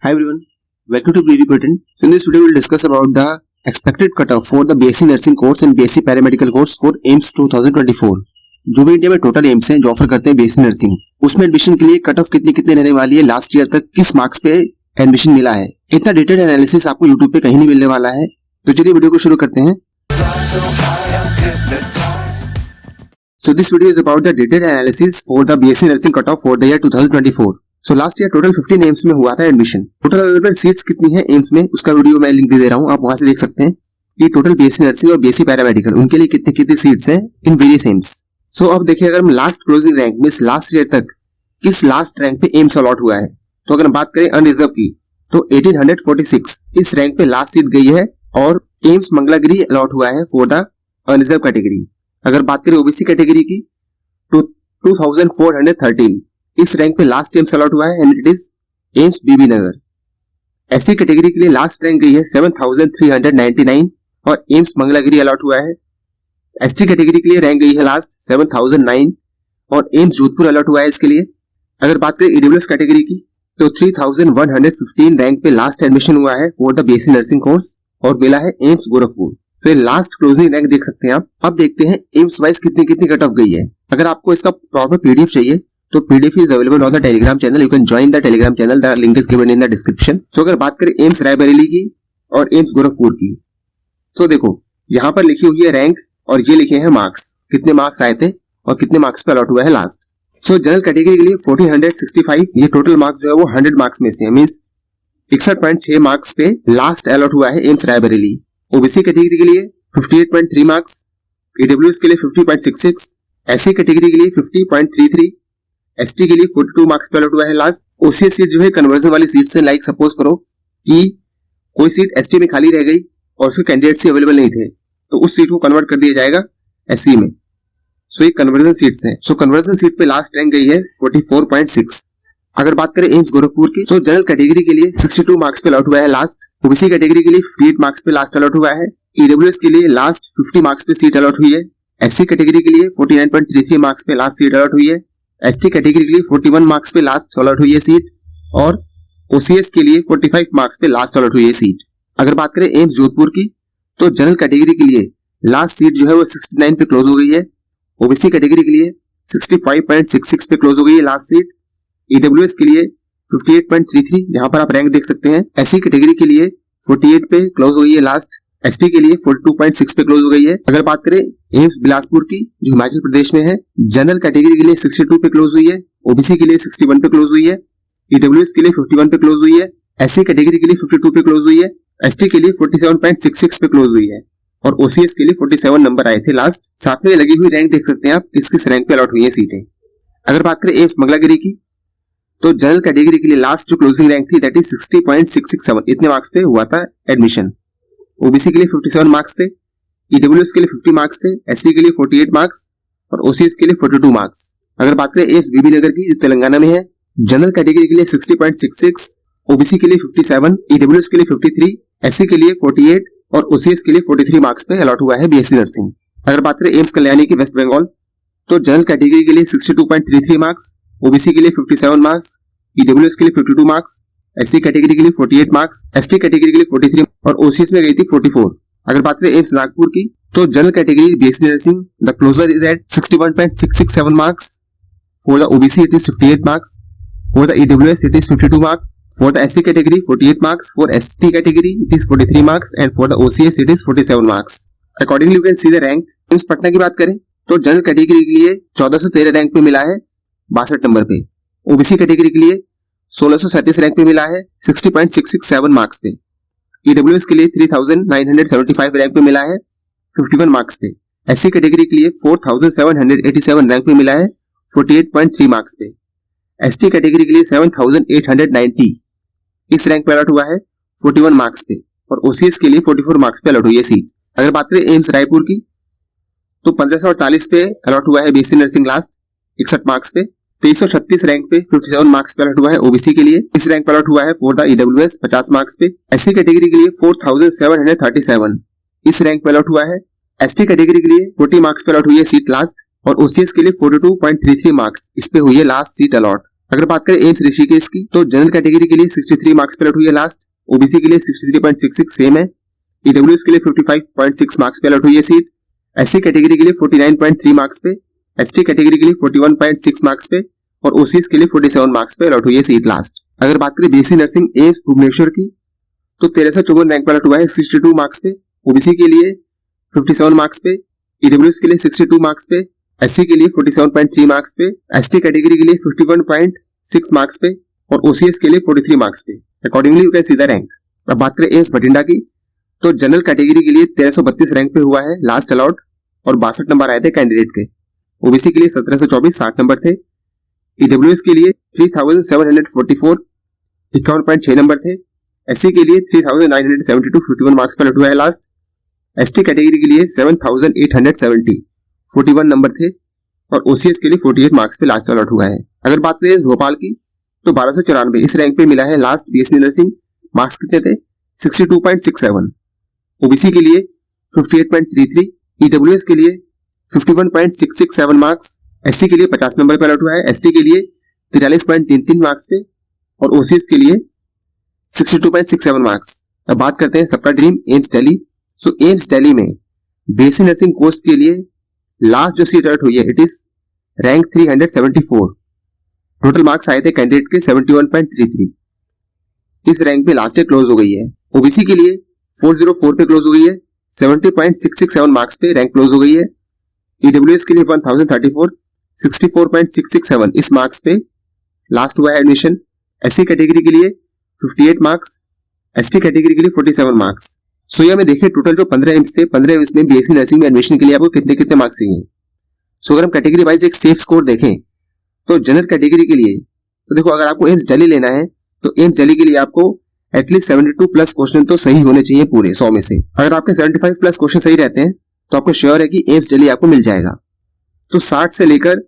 Hi everyone, welcome to BD Patent. So in this video we will discuss about the expected cutoff for the BSc Nursing course and BSc Paramedical course for AIMS 2024. जो भी India में total AIIMS हैं जो offer करते हैं BSc nursing, उसमें admission के लिए कट ऑफ कितनी रहने वाली है, लास्ट ईयर तक किस मार्क्स पे एडमिशन मिला है, इतना डिटेल्ड एनालिसिस आपको यूट्यूब पे कहीं नहीं मिलने वाला है। तो चलिए वीडियो को शुरू करते हैं। So this video is about the detailed analysis for the BSc nursing cutoff for the year 2024. So last year total 15 AIIMS में हुआ था एडमिशन। टोटल अवेलेबल सीट्स कितनी है एम्स में उसका वीडियो मैं लिंक दे रहा हूँ, आप वहां से देख सकते हैं कि टोटल BSc नर्सिंग और BSc पैरामेडिकल उनके लिए कितनी कितनी सीट्स हैं इन वेरियस एम्स। सो अब देखिए, अगर हम लास्ट क्लोजिंग रैंक में लास्ट ईयर तक किस लास्ट रैंक पे एम्स अलॉट हुआ है, तो अगर हम बात करें अनरिजर्व की तो 1846 इस रैंक पे लास्ट सीट गई है और एम्स मंगलागिरी अलॉट हुआ है फॉर द अनरिजर्व कैटेगरी। अगर बात करें ओबीसी कैटेगरी की तो 2413 इस रैंक पे लास्ट एम्स अलॉट हुआ है and it is AIIMS Bibinagar. SC category के लिए लास्ट रैंक गई है 7399 और एम्स मंगलागिरी अलॉट हुआ है। एसटी कैटेगरी के लिए रैंक गई है लास्ट 7009 और एम्स जोधपुर अलॉट हुआ है इसके लिए। अगर बात करें ईडब्ल्यूएस कैटेगरी की तो 3115 रैंक पे लास्ट एडमिशन हुआ है for the BSc nursing course और मिला है एम्स गोरखपुर। तो ये लास्ट क्लोजिंग रैंक देख सकते हैं आप। अब देखते हैं एम्स वाइज कितनी कट ऑफ गई है। अगर आपको इसका प्रॉपर पीडीएफ चाहिए तो PDF is available on the Telegram channel, you can join the Telegram channel, the link is given in the description. So अगर बात करें एम्स रायबरेली की और एम्स गोरखपुर की तो देखो यहाँ पर लिखी हुई है रैंक और ये लिखे हैं मार्क्स, कितने मार्क्स आए थे और कितने मार्क्स पे अलॉट हुआ है लास्ट। सो जनरल कैटेगरी के लिए 1465 ये टोटल मार्क्स जो है वो 100 मार्क्स में से मींस 61.6 मार्क्स पे लास्ट अलॉट हुआ है एम्स रायबरेली। ओबीसी कैटेगरी के लिए 58.3 मार्क्स, ईडब्ल्यूएस के लिए 50.66, एससी कैटेगरी के लिए 50.33, एसटी के लिए 42 मार्क्स पे अलॉट हुआ है लास्ट। ओसीएस सीट जो है कन्वर्जन वाली सीट से, लाइक सपोज करो कि कोई सीट एसटी में खाली रह गई और उसके कैंडिडेट्स अवेलेबल नहीं थे तो उस सीट को कन्वर्ट कर दिया जाएगा एससी में। सो ये कन्वर्जन सीट्स हैं। सो कन्वर्जन सीट पे लास्ट रैंक गई है 44.6। अगर बात करें एम्स गोरखपुर की तो जनरल कैटेगरी के लिए 62 मार्क्स पे अलॉट हुआ है लास्ट। ओबीसी कैटेगरी के लिए 58 मार्क्स पे लास्ट अलॉट हुआ है। ईडब्ल्यूएस के लिए लास्ट 50 मार्क्स पे सीट अलॉट हुई है। एससी कैटेगरी के लिए 49.33 मार्क्स पे लास्ट सीट अलॉट हुई है। एसटी कैटेगरी के लिए 41 मार्क्स पे लास्ट अलॉट हुई है सीट और ओसीएस के लिए 45 मार्क्स पे लास्ट अलॉट हुई है सीट। अगर बात करें एम्स जोधपुर की तो जनरल कैटेगरी के लिए लास्ट सीट जो है वो 69 पे क्लोज हो गई है। ओबीसी कैटेगरी के लिए 65.66 पे क्लोज हो गई है लास्ट सीट। ईडब्ल्यूएस के लिए 58.33 यहाँ पर आप रैंक देख सकते हैं। एससी कैटेगरी के लिए 48 पे क्लोज हो गई है लास्ट। एसटी के लिए 42.6 पे क्लोज हो गई है। अगर बात करें एम्स बिलासपुर की जो हिमाचल प्रदेश में है, जनरल कैटेगरी के लिए 62 पे क्लोज हुई है। ओबीसी के लिए 61 पे क्लोज हुई है। ईडब्ल्यूएस के लिए 51 पे क्लोज हुई है। एससी कैटेगरी के लिए 52 पे क्लोज हुई है। एसटी के लिए 47.66 पे क्लोज हुई है और ओसीएस के लिए 47 नंबर आए थे लास्ट। साथ में लगी हुई रैंक देख सकते हैं आप किस रैंक पे अलॉट हुई है सीटें। अगर बात करें एम्स मंगलागिरी की तो जनरल कैटेगरी के लिए लास्ट जो क्लोजिंग रैंक थी दैट इज 60.667 इतने मार्क्स पे हुआ था एडमिशन। ओबीसी के लिए 57 मार्क्स थे, ईडब्ल्यूएस के लिए 50 मार्क्स थे, एससी के लिए 48 मार्क्स और ओसीएस के लिए 42 मार्क्स। अगर बात करें एम्स बीबी नगर की जो तेलंगाना में है, जनरल कैटेगरी के लिए 60.66, ओबीसी के लिए 57, ईडब्ल्यूएस के लिए 53, एससी के लिए 48 और ओसीएस के लिए 43 मार्क्स पे अलॉट हुआ है बीएससी नर्सिंग। अगर बात करें एम्स कल्याणी की वेस्ट बंगाल तो जनरल कैटेगरी के लिए 62.33 मार्क्स, ओबीसी के लिए 57 मार्क्स, ईडब्ल्यूएस के लिए 52 मार्क्स, एससी कैटेगरी के लिए 48 मार्क्स, एसटी कैटेगरी के लिए 43 और ओसीएस में गई थी 44। अगर बात करें एम्स नागपुर की तो general category BSc nursing the closure is at 61.667 marks, for the OBC it is 58 marks, for the EWS it is 52 marks, for the SC category 48 marks, for ST category it is 43 marks and for the OCS it is 47 marks. Accordingly you can see the rank. AIIMS Patna की बात करें तो general category के लिए 1413 rank पे मिला है 62 number पे। ओबीसी कैटेगरी के लिए 1637 रैंक पे मिला है 60.667 मार्क्स पे। ईडब्ल्यूएस के लिए 3975 रैंक पे मिला है 51 मार्क्स पे। एससी कैटेगरी के लिए 4787 रैंक पे मिला है 48.3 मार्क्स पे। एसटी कैटेगरी के लिए 7890 इस रैंक पे अलॉट हुआ है 41 मार्क्स पे और ओसीएस के लिए 44 मार्क्स पे अलॉट हुई है सीट। अगर बात करें एम्स रायपुर की तो 1548 पे अलॉट हुआ है बीएससी नर्सिंग लास्ट 61 मार्क्स पे। 2336 रैंक पे 57 मार्क्स पे अलॉट हुआ है ओबीसी के लिए। इस रैंक पे अलॉट हुआ है फॉर द ईडब्ल्यूएस 50 मार्क्स पे। एससी कैटेगरी के लिए 4737 इस रैंक पे अलॉट हुआ है। एसटी कैटेगरी के लिए 40 मार्क्स पे अलॉट हुई है सीट लास्ट और ओसीएस के लिए 42.33 मार्क्स इस पे हुई है लास्ट सीट अलॉट। अगर बात करें एम्स ऋषिकेश की, तो जनरल कैटेगरी के लिए 63 मार्क्स पे अलॉट हुई है लास्ट, ओबीसी के लिए 63.66 सेम है, ईडब्ल्यूएस के लिए 55.6 मार्क्स पे अलॉट हुई है सीट, एससी कैटेगरी के लिए 49.3 मार्क्स पे, एसटी कैटेगरी के लिए 41.6 मार्क्स पे और ओसीएस के लिए 47 मार्क्स पे अलॉट हुई है सीट लास्ट। अगर बात करें बीएससी नर्सिंग एम्स भुवनेश्वर की, तो 1354 रैंक पर अलॉट हुआ है 62 मार्क्स पे, ओबीसी के लिए 57 मार्क्स पे, ईडब्ल्यूएस के लिए 62 मार्क्स पे, एससी के लिए 47.3 मार्क्स पे, एसटी कैटेगरी के लिए 51.6 मार्क्स पे और ओसीएस के लिए 43 मार्क्स पे। Accordingly you can see the rank. अब बात करें एम्स बठिंडा की, तो जनरल कैटेगरी के लिए 1332 रैंक पे हुआ है लास्ट अलॉट और 62 नंबर आए थे कैंडिडेट के, ओबीसी के लिए 1724 60 नंबर थे, ईडब्ल्यूएस के लिए 3744 51.6 नंबर थे, एससी के लिए 3972 51 मार्क्स पर अलॉट हुआ है लास्ट, एसटी कैटेगरी के लिए 7870 41 नंबर थे और ओसीएस के लिए 48 मार्क्स पे लास्ट अलॉट हुआ है। अगर बात करें भोपाल की, तो 1294 इस रैंक पे मिला है लास्ट बीएससी नर्सिंग। मार्क्स कितने थे? 62.67, ओबीसी के लिए 58.33, ईडब्ल्यूएस के लिए 51.667 मार्क्स, एससी के लिए 50 नंबर पे अलॉट हुआ है, एसटी के लिए 43.33 मार्क्स पे और ओसीएस के लिए 62.67 मार्क्स। अब बात करते हैं सबका ड्रीम एम्स दिल्ली। सो एम्स दिल्ली में बीएससी नर्सिंग कोर्स के लिए लास्ट जो सीट अलॉट हुई है it is rank 374। Total marks आए थे कैंडिडेट के 71.33। इस रैंक पे लास्ट डे क्लोज हो गई है। ओबीसी के लिए 404 पे क्लोज हो गई है, 70.667 मार्क्स पे रैंक क्लोज हो गई है। ईडब्ल्यूएस के लिए 1034 64.667 इस मार्क्स पे लास्ट हुआ है एडमिशन। एससी कैटेगरी के लिए 58 मार्क्स, एसटी कैटेगरी के लिए 47 मार्क्स। सो ये हमें देखें टोटल जो 15 एम्स थे, 15 एम्स में बीएससी नर्सिंग में एडमिशन के लिए आपको कितने कितने मार्क्स चाहिए। सो अगर हम कैटेगरी वाइज एक सेफ स्कोर देखें तो जनरल कैटेगरी के लिए तो देखो अगर आपको एम्स दिल्ली लेना है तो एम्स दिल्ली के लिए आपको एटलीस्ट 72 प्लस क्वेश्चन तो सही होने चाहिए पूरे 100 में से। अगर आपके 75 प्लस क्वेश्चन सही रहते हैं तो आपको श्योर है कि एम्स दिल्ली आपको मिल जाएगा। तो 60 से लेकर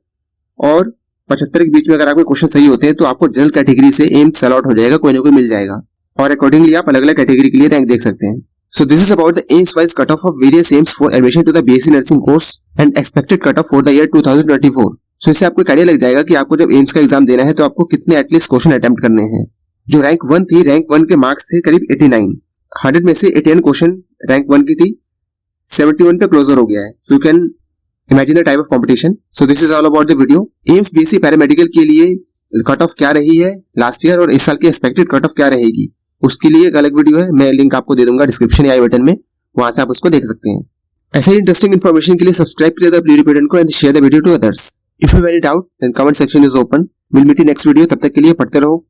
और 75 के बीच में अगर आपके क्वेश्चन सही होते हैं तो आपको जनरल कैटेगरी से एम्स अलॉट हो जाएगा, कोई ना कोई मिल जाएगा और अकॉर्डिंगली आप अलग अलग कैटेगरी के लिए रैंक देख सकते हैं। So this is about the AIMS wise cutoff of various AIMS for admission to the BSc nursing course and expected cutoff for the year 2024. So इससे आपको एक आइडिया लग जाएगा कि आपको जब एम्स का एग्जाम देना है तो आपको कितने एटलीस्ट क्वेश्चन अटेम्प्ट करने हैं। जो रैंक 1 थी, रैंक 1 के मार्क्स थे करीब 89, 100 में से 81 क्वेश्चन रैंक 1 की थी, 71 पे क्लोजर हो गया है। So you can imagine the type of competition. So this is all about the video. AIMS BSc paramedical के लिए कट ऑफ क्या रही है लास्ट ईयर और इस साल की एक्सपेक्टेड कट ऑफ क्या रहेगी, उसके लिए एक अलग वीडियो है, मैं लिंक आपको दे दूंगा डिस्क्रिप्शन या आई बटन में, वहां से आप उसको देख सकते हैं। ऐसे ही इंटरेस्टिंग इन्फॉर्मेशन के लिए सब्सक्राइब करिए द ब्लू बटन को and share the video to others. If you have any doubt then comment section is open. Will meet in next video, तब तक के लिए पढ़ते रहो,